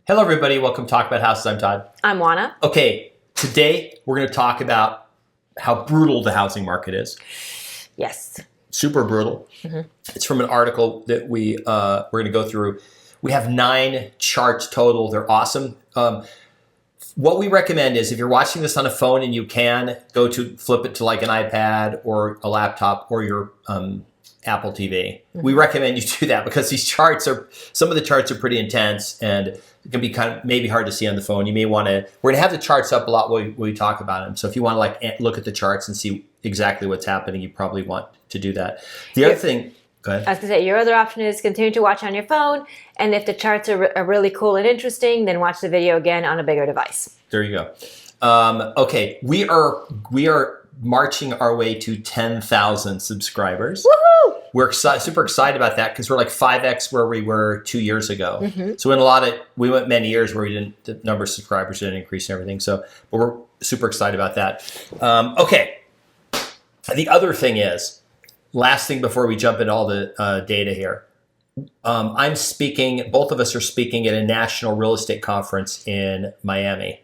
Hello, everybody. Welcome to Talk About Houses. I'm Todd. I'm Juana. Okay, today we're going to talk about how brutal the housing market is. Yes. Super brutal. Mm-hmm. It's from an article that we're going to go through. We have 9 charts total. They're awesome. What we recommend is if you're watching this on a phone and you can, flip it to like an iPad or a laptop or your Apple TV. Mm-hmm. We recommend you do that because some of the charts are pretty intense and it can be kind of maybe hard to see on the phone. You may want to, we're going to have the charts up a lot when we talk about them. So if you want to like look at the charts and see exactly what's happening, you probably want to do that. The other thing, go ahead. I was going to say, your other option is continue to watch on your phone. And if the charts are really cool and interesting, then watch the video again on a bigger device. There you go. Okay, we are marching our way to 10,000 subscribers. Woohoo! We're super excited about that because we're like 5x where we were 2 years ago. Mm-hmm. So we went many years where the number of subscribers didn't increase and everything. So, but we're super excited about that. Okay. The other thing is, last thing before we jump into all the data here, both of us are speaking at a national real estate conference in Miami.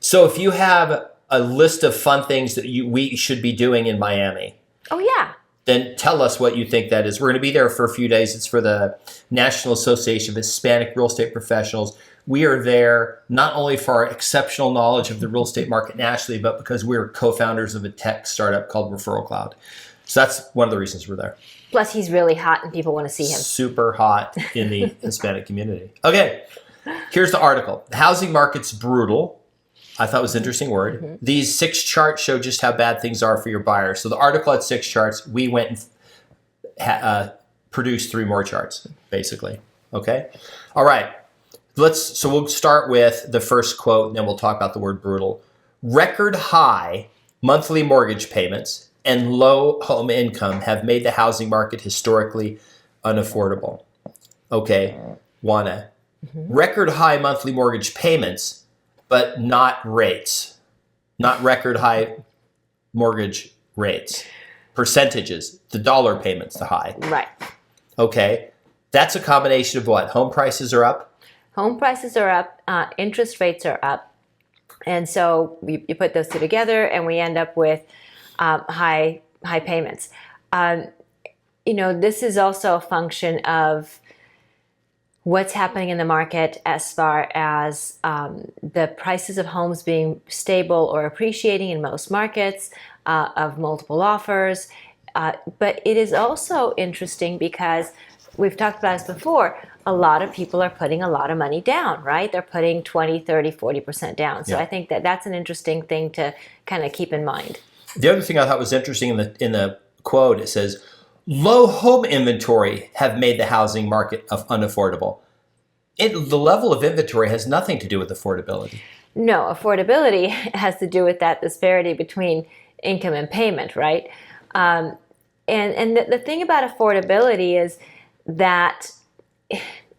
So if you have a list of fun things that we should be doing in Miami. Oh, yeah. Then tell us what you think that is. We're going to be there for a few days. It's for the National Association of Hispanic Real Estate Professionals. We are there not only for our exceptional knowledge of the real estate market nationally, but because we're co-founders of a tech startup called Referral Cloud. So that's one of the reasons we're there. Plus, he's really hot and people want to see him. Super hot in the Hispanic community. Okay, here's the article. The housing market's brutal. I thought it was an interesting word. Mm-hmm. These 6 charts show just how bad things are for your buyers. So the article had 6 charts. We went and produced 3 more charts, basically. Okay? All right. So we'll start with the first quote, and then we'll talk about the word brutal. Record high monthly mortgage payments and low home income have made the housing market historically unaffordable. Okay, Juana. Mm-hmm. Record high monthly mortgage payments, but not rates, not record high mortgage rates, percentages, the dollar payments, the high. Right. Okay. That's a combination of what? Home prices are up? Home prices are up, interest rates are up. And so you put those two together and we end up with high payments. This is also a function of what's happening in the market as far as the prices of homes being stable or appreciating in most markets, of multiple offers. But it is also interesting because we've talked about this before. A lot of people are putting a lot of money down, right? They're putting 20, 30, 40% down. So yeah. I think that's an interesting thing to kind of keep in mind. The other thing I thought was interesting in the quote, it says, low home inventory have made the housing market unaffordable. The level of inventory has nothing to do with affordability. No, affordability has to do with that disparity between income and payment, right? And the thing about affordability is that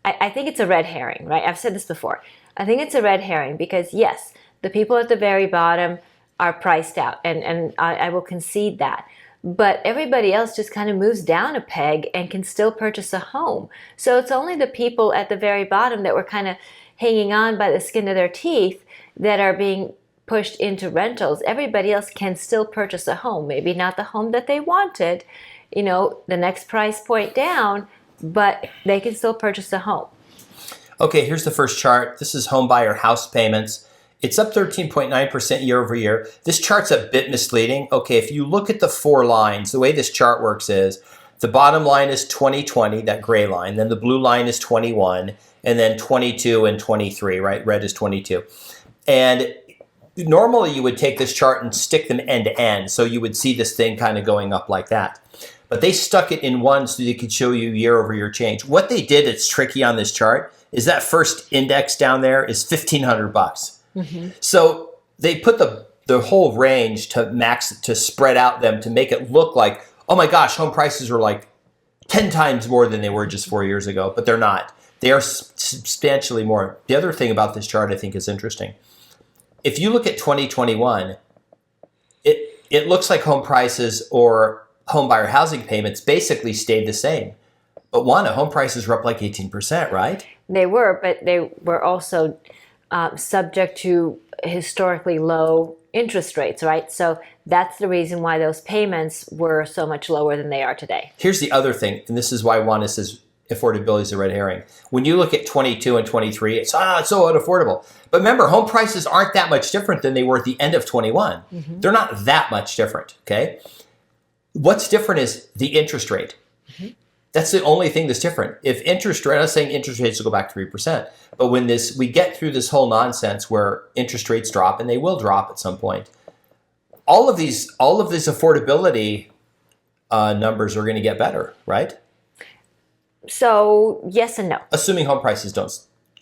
I think it's a red herring, right? I've said this before. I think it's a red herring because, yes, the people at the very bottom are priced out, and I will concede that. But everybody else just kind of moves down a peg and can still purchase a home. So it's only the people at the very bottom that were kind of hanging on by the skin of their teeth that are being pushed into rentals. Everybody else can still purchase a home. Maybe not the home that they wanted, the next price point down, but they can still purchase a home. Okay, here's the first chart. This is home buyer house payments. It's up 13.9% year over year. This chart's a bit misleading. Okay, if you look at the 4 lines, the way this chart works is the bottom line is 2020, that gray line. Then the blue line is 21, and then 22 and 23, right? Red is 22. And normally you would take this chart and stick them end to end. So you would see this thing kind of going up like that. But they stuck it in one so they could show you year over year change. What they did that's tricky on this chart is that first index down there is $1,500. Mm-hmm. So they put the whole range to spread out them to make it look like, oh my gosh, home prices are like 10 times more than they were just 4 years ago, but they're not. They are substantially more. The other thing about this chart I think is interesting. If you look at 2021, it looks like home prices or home buyer housing payments basically stayed the same. But home prices were up like 18%, right? They were, but they were also subject to historically low interest rates, right? So that's the reason why those payments were so much lower than they are today. Here's the other thing, and this is why Wanda says affordability is a red herring. When you look at 22 and 23, it's so unaffordable. But remember, home prices aren't that much different than they were at the end of 21. Mm-hmm. They're not that much different, okay? What's different is the interest rate. Mm-hmm. That's the only thing that's different. If interest rate, I'm not saying interest rates will go back to 3%, but when we get through this whole nonsense where interest rates drop, and they will drop at some point, all of these affordability numbers are going to get better, right? So yes and no. Assuming home prices don't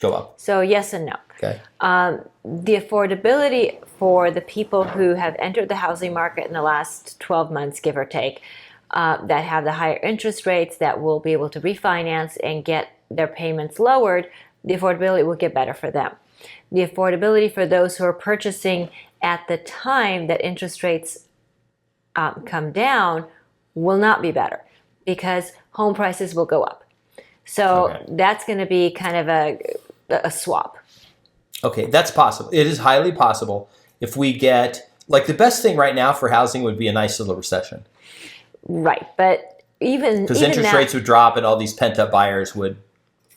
go up. So yes and no. Okay. The affordability for the people who have entered the housing market in the last 12 months, give or take, that have the higher interest rates, that will be able to refinance and get their payments lowered, the affordability will get better for them. The affordability for those who are purchasing at the time that interest rates come down will not be better, because home prices will go up. So that's going to be kind of a swap. Okay, that's possible. It is highly possible if we get, like, the best thing right now for housing would be a nice little recession. Right, but because interest rates would drop and all these pent-up buyers would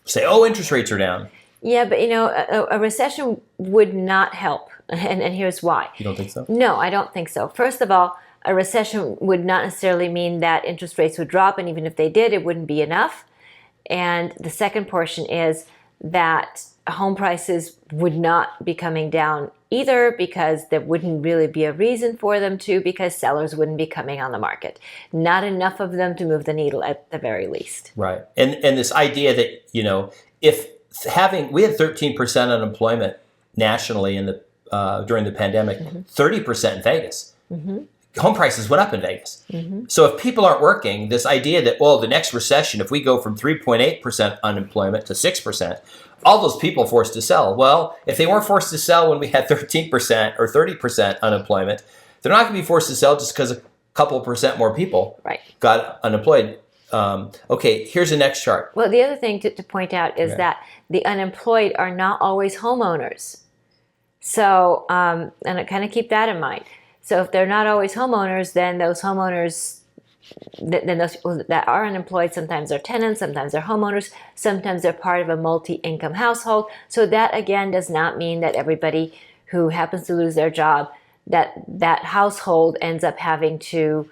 say, oh, interest rates are down. Yeah, but a recession would not help, and here's why. You don't think so? No, I don't think so. First of all, a recession would not necessarily mean that interest rates would drop, and even if they did, it wouldn't be enough. And the second portion is that home prices would not be coming down either, because there wouldn't really be a reason for them to, because sellers wouldn't be coming on the market. Not enough of them to move the needle at the very least. Right. And this idea that, if we had 13% unemployment nationally during the pandemic, 30% in Vegas. Mm-hmm. Home prices went up in Vegas. Mm-hmm. So if people aren't working, this idea that, well, the next recession, if we go from 3.8% unemployment to 6%, all those people forced to sell. Well, if they weren't forced to sell when we had 13% or 30% unemployment, they're not going to be forced to sell just because a couple of percent more people got unemployed. Okay, here's the next chart. Well, the other thing to point out is that the unemployed are not always homeowners. So, and I kind of keep that in mind. So if they're not always homeowners, then those homeowners, then those people that are unemployed, sometimes they're tenants, sometimes they're homeowners, sometimes they're part of a multi-income household. So that, again, does not mean that everybody who happens to lose their job, that household ends up having to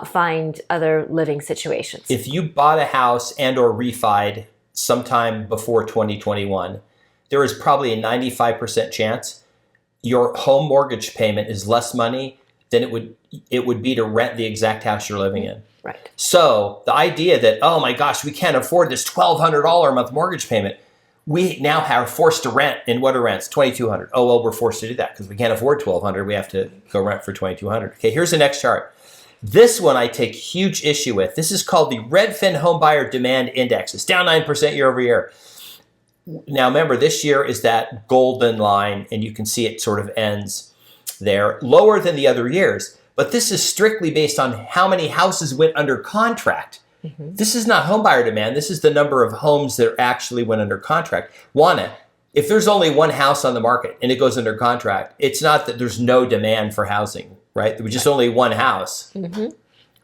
find other living situations. If you bought a house and or refied sometime before 2021, there is probably a 95% chance your home mortgage payment is less money than it would be to rent the exact house you're living in. Right. So the idea that, oh my gosh, we can't afford this $1,200 a month mortgage payment, we now are forced to rent. And what are rents? $2,200. Oh, well, we're forced to do that because we can't afford $1,200. We have to go rent for $2,200. Okay, here's the next chart. This one I take huge issue with. This is called the Redfin Home Buyer Demand Index. It's down 9% year over year. Now, remember, this year is that golden line, and you can see it sort of ends there, lower than the other years. But this is strictly based on how many houses went under contract. Mm-hmm. This is not home buyer demand. This is the number of homes that actually went under contract. Juana, if there's only one house on the market and it goes under contract, it's not that there's no demand for housing, right? There was just only one house. Mm-hmm.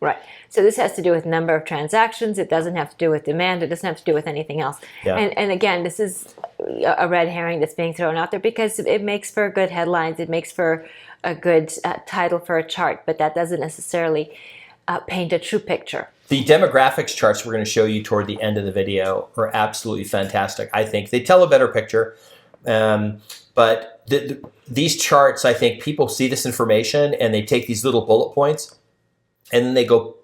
Right. So this has to do with number of transactions. It doesn't have to do with demand. It doesn't have to do with anything else. Yeah. And again, this is a red herring that's being thrown out there because it makes for good headlines. It makes for a good title for a chart, but that doesn't necessarily paint a true picture. The demographics charts we're going to show you toward the end of the video are absolutely fantastic. I think they tell a better picture. But these charts, I think people see this information and they take these little bullet points and then they go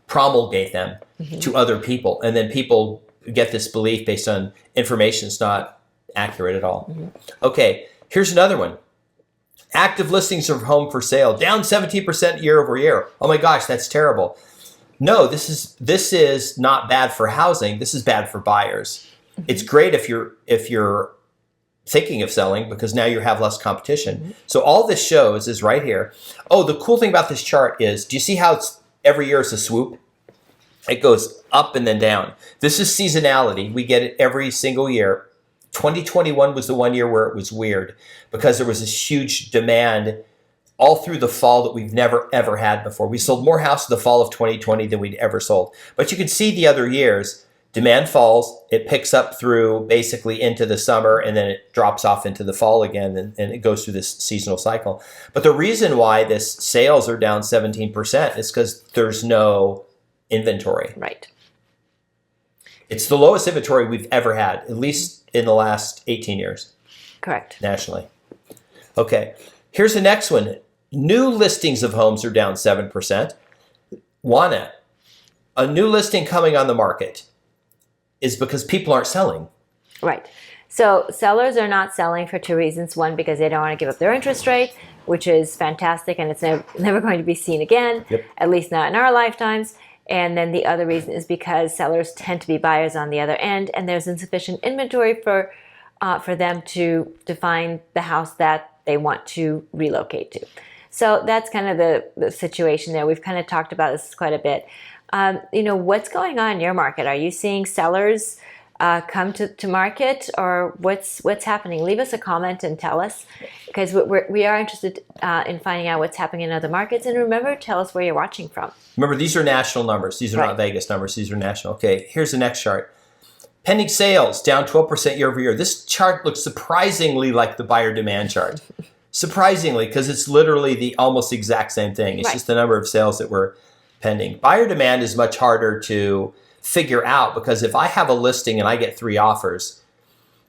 promulgate them to other people. And then people get this belief based on information that's not accurate at all. Okay, here's another one. Active listings of home for sale, down 17% year over year. Oh my gosh, that's terrible. No, this is not bad for housing. This is bad for buyers. It's great if you're thinking of selling because now you have less competition. So all this shows is right here. Oh, the cool thing about this chart is, do you see how it's every year it's a swoop? It goes up and then down. This is seasonality. We get it every single year. 2021 was the one year where it was weird because there was this huge demand all through the fall that we've never, ever had before. We sold more houses the fall of 2020 than we'd ever sold. But you can see the other years, demand falls, it picks up through basically into the summer, and then it drops off into the fall again, and it goes through this seasonal cycle. But the reason why this sales are down 17% is because there's no inventory. Right. It's the lowest inventory we've ever had, at least in the last 18 years. Correct. Nationally. Okay, here's the next one. New listings of homes are down 7%. Juana, a new listing coming on the market is because people aren't selling. Right. So sellers are not selling for two reasons. One, because they don't want to give up their interest rate, which is fantastic, and it's never going to be seen again, at least not in our lifetimes. And then the other reason is because sellers tend to be buyers on the other end, and there's insufficient inventory for them to find the house that they want to relocate to. So that's kind of the situation there. We've kind of talked about this quite a bit. What's going on in your market? Are you seeing sellers come to market, or what's happening? Leave us a comment and tell us, because we are interested in finding out what's happening in other markets. And remember, tell us where you're watching from. Remember, these are national numbers. These are not Vegas numbers. These are national. Okay, here's the next chart. Pending sales down 12% year over year. This chart looks surprisingly like the buyer demand chart. Surprisingly, because it's literally the almost exact same thing. It's just the number of sales that were pending. Buyer demand is much harder to figure out, because if I have a listing and I get 3 offers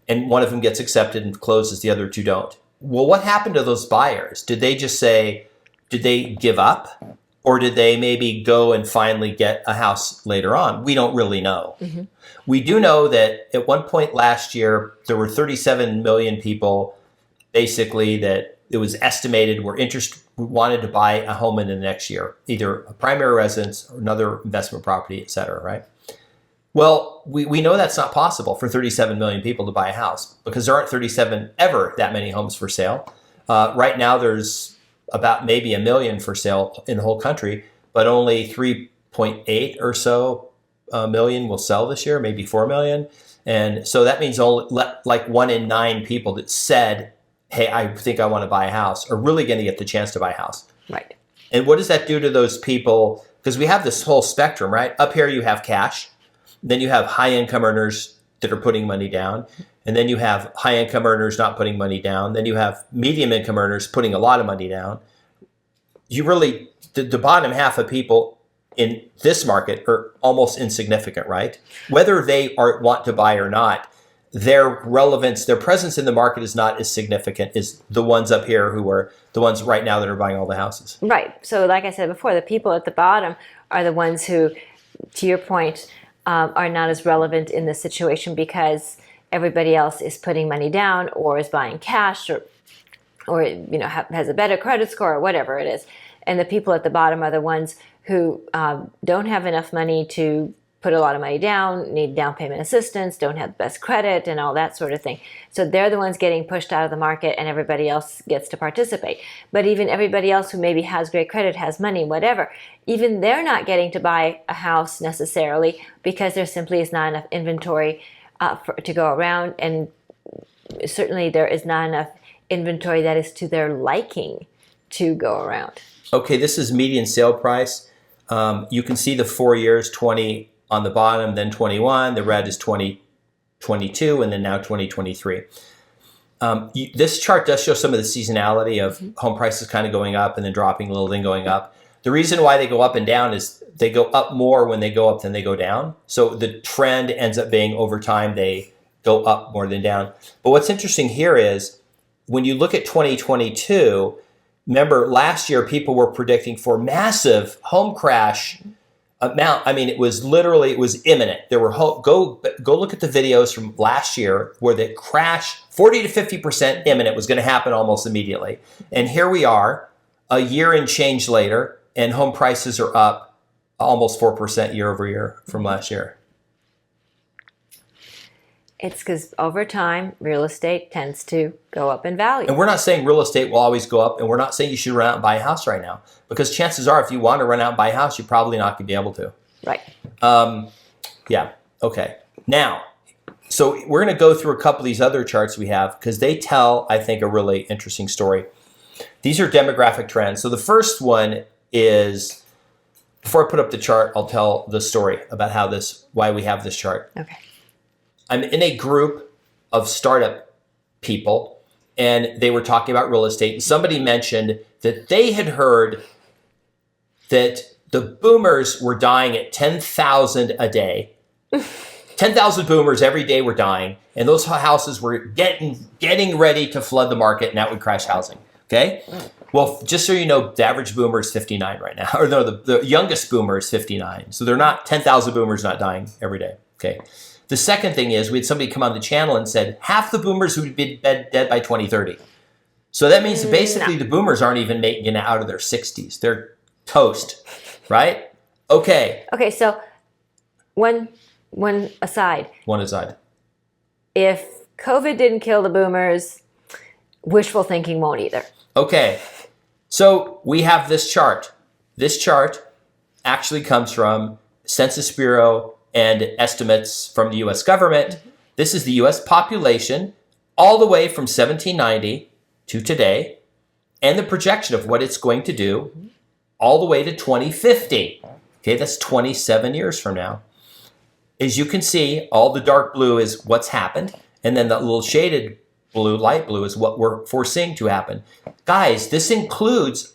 and one of them gets accepted and closes, the other 2 don't. Well, what happened to those buyers? Did they just say, did they give up? Or did they maybe go and finally get a house later on? We don't really know. Mm-hmm. We do know that at one point last year, there were 37 million people basically that it was estimated wanted to buy a home in the next year, either a primary residence or another investment property, et cetera, right? Well, we know that's not possible for 37 million people to buy a house, because there aren't 37 ever that many homes for sale. Right now, there's about maybe 1 million for sale in the whole country, but only 3.8 or so million will sell this year, maybe 4 million. And so that means only like 1 in 9 people that said, hey, I think I want to buy a house, are really going to get the chance to buy a house. Right. And what does that do to those people? Because we have this whole spectrum, right? Up here you have cash. Then you have high income earners that are putting money down. And then you have high income earners not putting money down. Then you have medium income earners putting a lot of money down. You really, the bottom half of people in this market are almost insignificant, right? Whether they want to buy or not, their relevance, their presence in the market is not as significant as the ones up here who are the ones right now that are buying all the houses. Right. So like I said before, the people at the bottom are the ones who, to your point, are not as relevant in this situation, because everybody else is putting money down or is buying cash or has a better credit score or whatever it is. And the people at the bottom are the ones who don't have enough money to put a lot of money down, need down payment assistance, don't have the best credit, and all that sort of thing. So they're the ones getting pushed out of the market, and everybody else gets to participate. But even everybody else who maybe has great credit, has money, whatever, even they're not getting to buy a house necessarily, because there simply is not enough inventory to go around, and certainly there is not enough inventory that is to their liking to go around. Okay, this is median sale price. You can see the 4 years, 20 on the bottom, then 21. The red is 2022, and then now 2023. This chart does show some of the seasonality of home prices kind of going up and then dropping a little, then going up. The reason why they go up and down is they go up more when they go up than they go down. So the trend ends up being over time they go up more than down. But what's interesting here is when you look at 2022, remember last year people were predicting for massive home crash amount. I mean, it was imminent. There were go look at the videos from last year where the crash 40 to 50% imminent was going to happen almost immediately. And here we are, a year and change later, and home prices are up almost 4% year over year from last year. It's because over time, real estate tends to go up in value. And we're not saying real estate will always go up, and we're not saying you should run out and buy a house right now, because chances are if you want to run out and buy a house, you're probably not going to be able to. Right. Yeah. Okay. Now, so we're going to go through a couple of these other charts we have because they tell, I think, a really interesting story. These are demographic trends. So the first one is, before I put up the chart, I'll tell the story about why we have this chart. Okay. I'm in a group of startup people, and they were talking about real estate. And somebody mentioned that they had heard that the boomers were dying at 10,000 a day. 10,000 boomers every day were dying, and those houses were getting ready to flood the market, and that would crash housing. Okay? Well, just so you know, the average boomer is 59 right now. Or no, the youngest boomer is 59. So they're not 10,000 boomers not dying every day. Okay? The second thing is we had somebody come on the channel and said half the boomers would be dead by 2030. So that means basically the boomers aren't even making it out of their 60s. They're toast, right? Okay. Okay, so one aside. One aside. If COVID didn't kill the boomers, wishful thinking won't either. Okay. So we have this chart. This chart actually comes from Census Bureau and estimates from the U.S. government. This is the U.S. population all the way from 1790 to today, and the projection of what it's going to do all the way to 2050. Okay, that's 27 years from now. As you can see, all the dark blue is what's happened, and then the little shaded blue, light blue, is what we're foreseeing to happen. Guys, this includes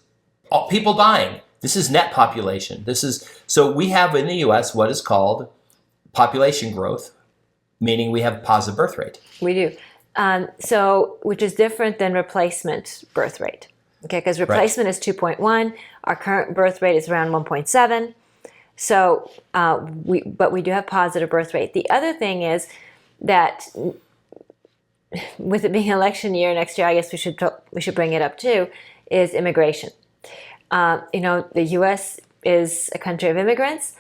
all people dying. This is net population. So we have in the U.S. what is called population growth, meaning we have positive birth rate. We do. Which is different than replacement birth rate. Okay, because replacement is 2.1. Our current birth rate is around 1.7. So, but we do have positive birth rate. The other thing is that with it being election year next year, I guess we should bring it up too, is immigration. The U.S. is a country of immigrants.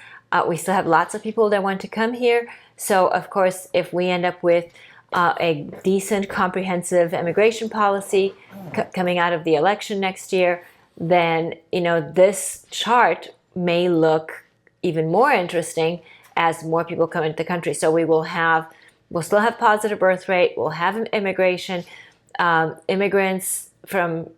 We still have lots of people that want to come here. So, of course, if we end up with a decent, comprehensive immigration policy coming out of the election next year, then this chart may look even more interesting as more people come into the country. So we'll still have positive birth rate. We'll have immigration. Immigrants from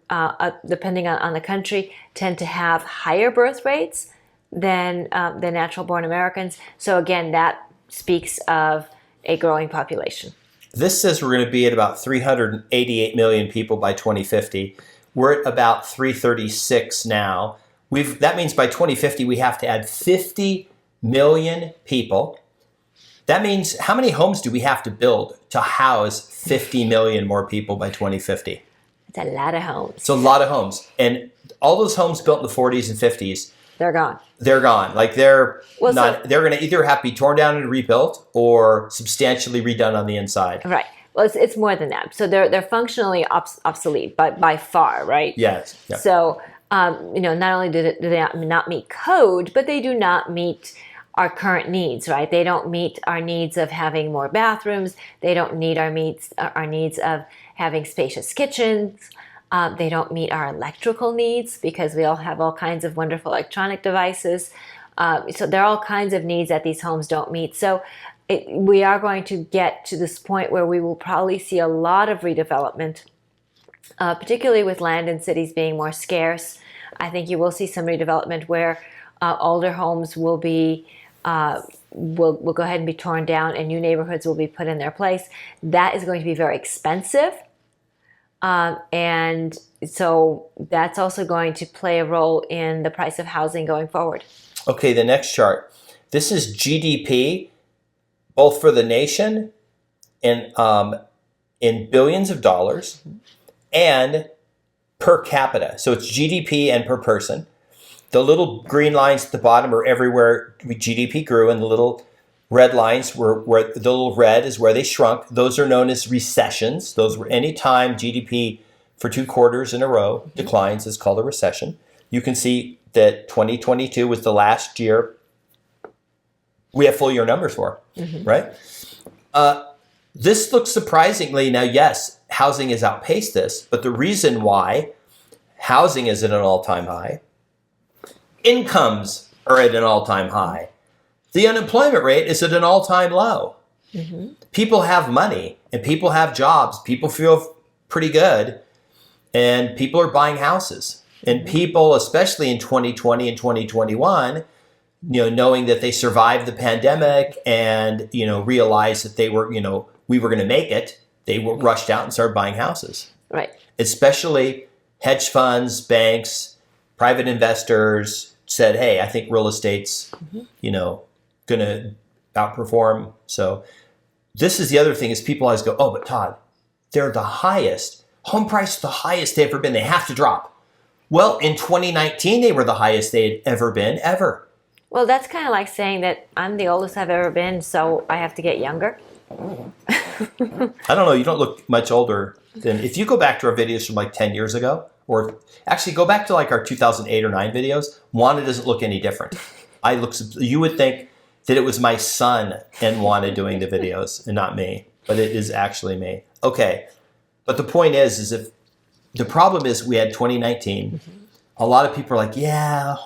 depending on the country tend to have higher birth rates than natural-born Americans. So again, that speaks of a growing population. This says we're going to be at about 388 million people by 2050. We're at about 336 now. That means by 2050 we have to add 50 million people. That means how many homes do we have to build to house 50 million more people by 2050? It's a lot of homes. It's a lot of homes. And all those homes built in the 40s and 50s, they're gone. They're gone. Like they're going to either have to be torn down and rebuilt or substantially redone on the inside. Right. Well, it's more than that. So they're functionally obsolete, but by far, right? Yes. Yeah. So not only do they not meet code, but they do not meet our current needs, right? They don't meet our needs of having more bathrooms. They don't meet our needs of having spacious kitchens. They don't meet our electrical needs because we all have all kinds of wonderful electronic devices. So there are all kinds of needs that these homes don't meet. So we are going to get to this point where we will probably see a lot of redevelopment, particularly with land in cities being more scarce. I think you will see some redevelopment where older homes will be will go ahead and be torn down and new neighborhoods will be put in their place. That is going to be very expensive. And so that's also going to play a role in the price of housing going forward. Okay, the next chart. This is GDP, both for the nation in billions of dollars and per capita. So it's GDP and per person. The little green lines at the bottom are everywhere GDP grew, and the little red lines were where the little red is where they shrunk. Those are known as recessions. Those were any time GDP for 2 quarters in a row declines is called a recession. You can see that 2022 was the last year we have full year numbers for, right? This looks surprisingly, now yes, housing has outpaced this, but the reason why housing is at an all-time high, incomes are at an all-time high, The unemployment rate is at an all-time low. People have money and people have jobs. People feel pretty good and people are buying houses. And people, especially in 2020 and 2021, knowing that they survived the pandemic and, realized that they were, we were going to make it, they were rushed out and started buying houses. Right. Especially hedge funds, banks, private investors said, hey, I think real estate's, going to outperform. So this is the other thing is people always go, oh, but Todd, they're the highest. Home price is the highest they've ever been. They have to drop. Well, in 2019, they were the highest they had ever been, ever. Well, that's kind of like saying that I'm the oldest I've ever been, so I have to get younger. I don't know. You don't look much older than if you go back to our videos from like 10 years ago, or actually go back to like our 2008 or 9 videos. Wanda doesn't look any different. You would think that it was my son and Wanda doing the videos and not me, but it is actually me. Okay. But the point is if the problem is we had 2019. A lot of people are like, yeah,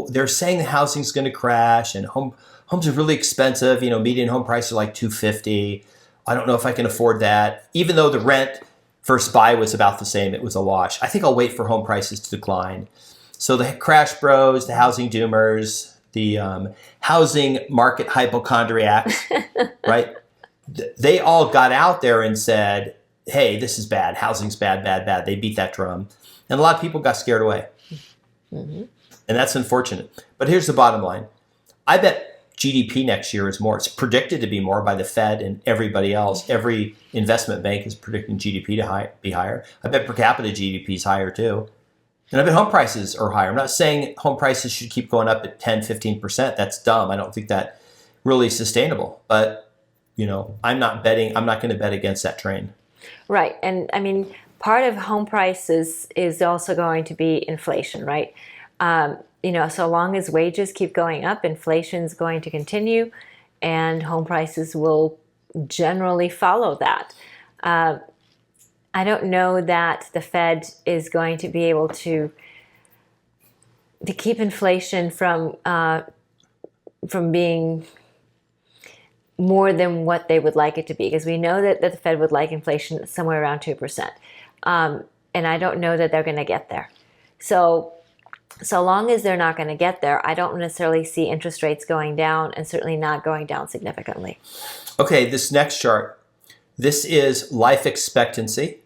they're saying the housing's going to crash and homes are really expensive. Median home prices are like $250. I don't know if I can afford that. Even though the rent versus buy was about the same, it was a wash. I think I'll wait for home prices to decline. So the crash bros, the housing doomers, the housing market hypochondriacs, right? They all got out there and said, hey, this is bad. Housing's bad, bad, bad. They beat that drum. And a lot of people got scared away. And that's unfortunate. But here's the bottom line. I bet GDP next year is more. It's predicted to be more by the Fed and everybody else. Every investment bank is predicting GDP to be higher. I bet per capita GDP is higher too. And I bet home prices are higher. I'm not saying home prices should keep going up at 10, 15%. That's dumb. I don't think that really is sustainable. But, I'm not going to bet against that train. Right. And I mean, part of home prices is also going to be inflation, right? So long as wages keep going up, inflation is going to continue and home prices will generally follow that. I don't know that the Fed is going to be able to keep inflation from being more than what they would like it to be, because we know that the Fed would like inflation somewhere around 2%. And I don't know that they're going to get there. So long as they're not going to get there, I don't necessarily see interest rates going down, and certainly not going down significantly. Okay, this next chart, this is life expectancy.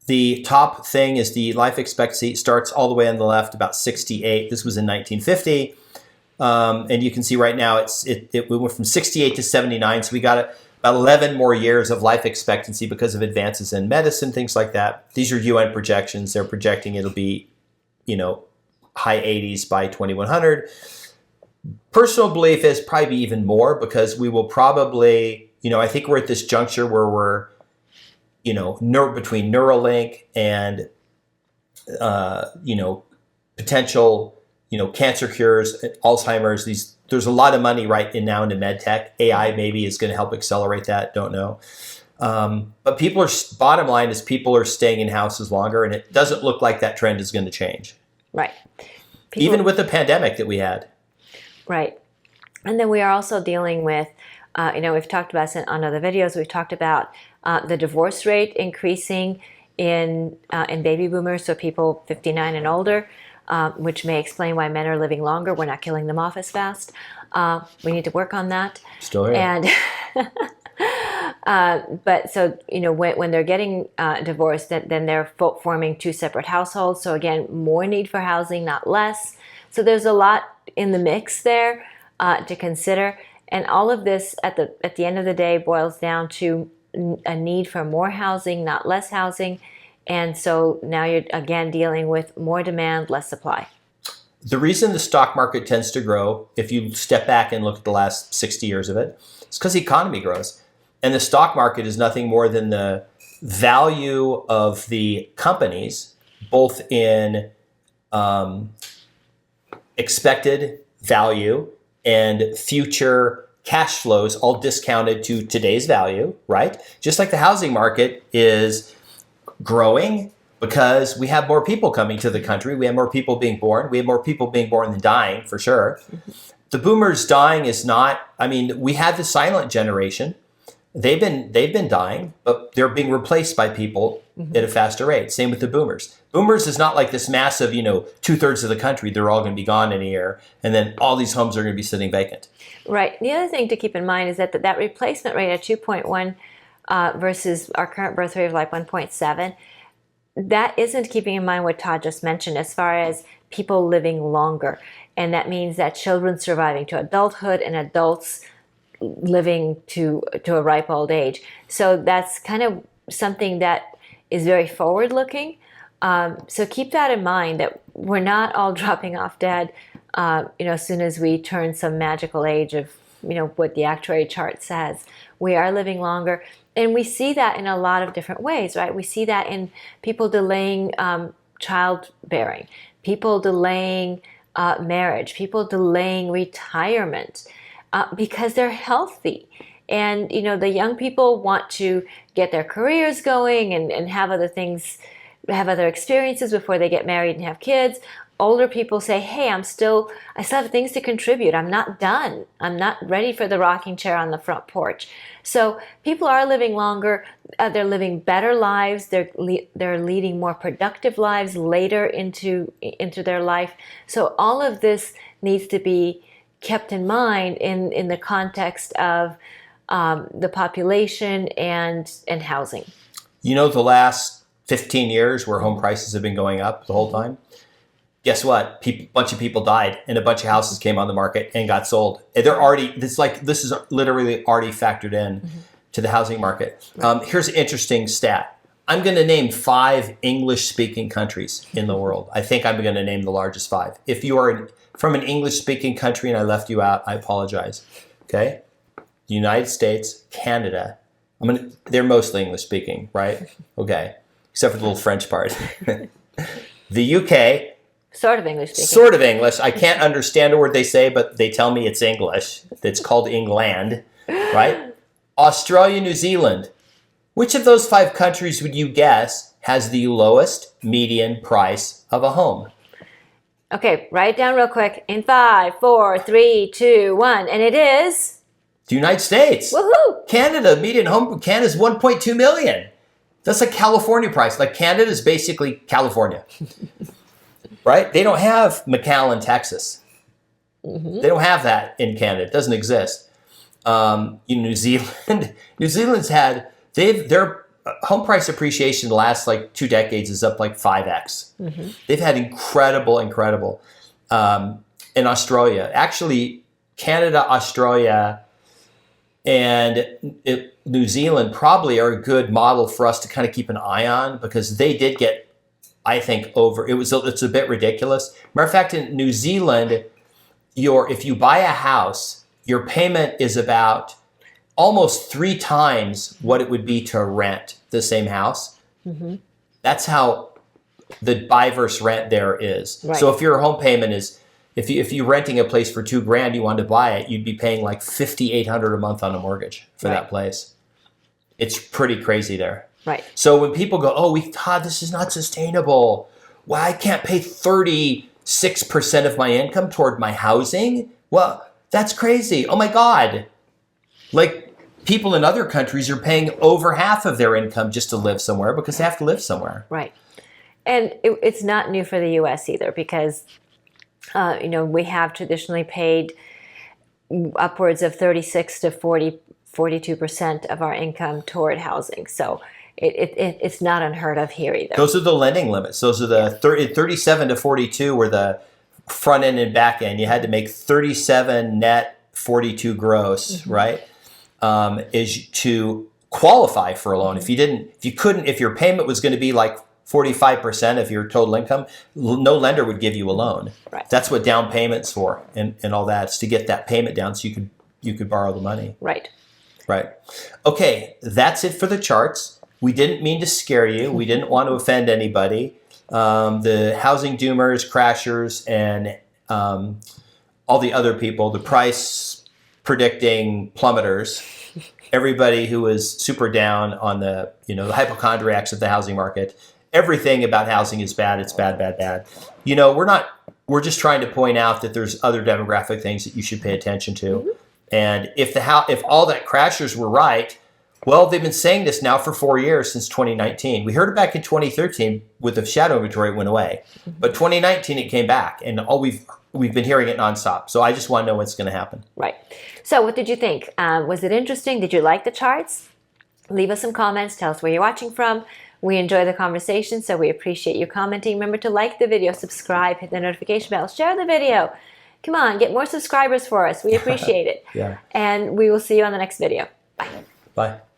The top thing is the life expectancy. It starts all the way on the left, about 68. This was in 1950. And you can see right now it went from 68 to 79. So we got about 11 more years of life expectancy because of advances in medicine, things like that. These are UN projections. They're projecting it'll be, high 80s by 2100. Personal belief is probably even more, because we will probably, I think we're at this juncture where we're, between Neuralink and, potential, cancer cures, Alzheimer's, there's a lot of money right now into med tech. AI maybe is going to help accelerate that. Don't know. But bottom line is people are staying in houses longer, and it doesn't look like that trend is going to change. Right. Even with the pandemic that we had. Right. And then we are also dealing with, we've talked about it on other videos, we've talked about the divorce rate increasing in baby boomers, so people 59 and older. Which may explain why men are living longer. We're not killing them off as fast. We need to work on that. Still here. And but so when they're getting divorced, then they're forming two separate households. So again, more need for housing, not less. So there's a lot in the mix there to consider. And all of this at the end of the day boils down to a need for more housing, not less housing. And so now you're again dealing with more demand, less supply. The reason the stock market tends to grow, if you step back and look at the last 60 years of it, it's because the economy grows. And the stock market is nothing more than the value of the companies, both in expected value and future cash flows, all discounted to today's value, right? Just like the housing market is growing because we have more people coming to the country. We have more people being born. We have more people being born than dying, for sure. The boomers dying is not, I mean, we had the silent generation. They've been dying, but they're being replaced by people at a faster rate. Same with the boomers. Boomers is not like this massive, 2/3 of the country, they're all going to be gone in a year, and then all these homes are going to be sitting vacant. Right. The other thing to keep in mind is that replacement rate at 2.1 versus our current birth rate of like 1.7, that isn't keeping in mind what Todd just mentioned as far as people living longer. And that means that children surviving to adulthood and adults living to a ripe old age. So that's kind of something that is very forward looking. So keep that in mind, that we're not all dropping off dead, as soon as we turn some magical age of, what the actuary chart says. We are living longer. And we see that in a lot of different ways, right? We see that in people delaying childbearing, people delaying marriage, people delaying retirement because they're healthy. And, the young people want to get their careers going and have other things, have other experiences before they get married and have kids. Older people say, hey, I still have things to contribute. I'm not done. I'm not ready for the rocking chair on the front porch. So people are living longer. They're living better lives. They're leading more productive lives later into their life. So all of this needs to be kept in mind in the context of the population and housing. The last 15 years where home prices have been going up the whole time? Guess what? A bunch of people died and a bunch of houses came on the market and got sold. And this is literally already factored in to the housing market. Here's an interesting stat. I'm going to name 5 English-speaking countries in the world. I think I'm going to name the largest 5. If you are from an English-speaking country and I left you out, I apologize. Okay? The United States, Canada. They're mostly English-speaking, right? Okay. Except for the little French part. The UK. Sort of English speaking. Sort of English. I can't understand a word they say, but they tell me it's English. It's called England, right? Australia, New Zealand. Which of those 5 countries would you guess has the lowest median price of a home? Okay, write it down real quick. In 5, 4, 3, 2, 1. And it is? The United States. Woohoo! Canada, median home, Canada's 1.2 million. That's like California price. Like Canada is basically California. Right? They don't have McAllen, Texas. They don't have that in Canada. It doesn't exist. In New Zealand, New Zealand's had, their home price appreciation the last like 2 decades is up like 5x. They've had incredible. In Australia, actually, Canada, Australia, and New Zealand probably are a good model for us to kind of keep an eye on because they did get, I think, it's a bit ridiculous. Matter of fact, in New Zealand, if you buy a house, your payment is about almost 3 times what it would be to rent the same house. That's how the buy versus rent there is. Right. So if your home payment is, if you're renting a place for $2,000, you wanted to buy it, you'd be paying like $5,800 a month on a mortgage for that place. It's pretty crazy there. Right. So when people go, Todd, this is not sustainable. Well, I can't pay 36% of my income toward my housing. Well, that's crazy. Oh my God. Like people in other countries are paying over half of their income just to live somewhere because they have to live somewhere. Right. And it's not new for the U.S. either because, we have traditionally paid upwards of 36 to 42% of our income toward housing. So it's not unheard of here either. Those are the lending limits. Those are the 37 to 42 were the front end and back end. You had to make 37 net, 42 gross, right? Is to qualify for a loan. If your payment was going to be like 45% of your total income, no lender would give you a loan. Right. That's what down payment's for and all that. It's to get that payment down so you could borrow the money. Right. Right. Okay, that's it for the charts. We didn't mean to scare you. We didn't want to offend anybody. The housing doomers, crashers, and all the other people, the price predicting plummeters, everybody who was super down on the hypochondriacs of the housing market. Everything about housing is bad. It's bad, bad, bad. We're we're just trying to point out that there's other demographic things that you should pay attention to. And if all that crashers were right, well, they've been saying this now for 4 years, since 2019. We heard it back in 2013 with the shadow inventory, it went away. But 2019, it came back, and we've been hearing it nonstop. So I just want to know what's going to happen. Right. So what did you think? Was it interesting? Did you like the charts? Leave us some comments. Tell us where you're watching from. We enjoy the conversation, so we appreciate you commenting. Remember to like the video, subscribe, hit the notification bell, share the video. Come on, get more subscribers for us. We appreciate it. Yeah. And we will see you on the next video. Bye. Bye.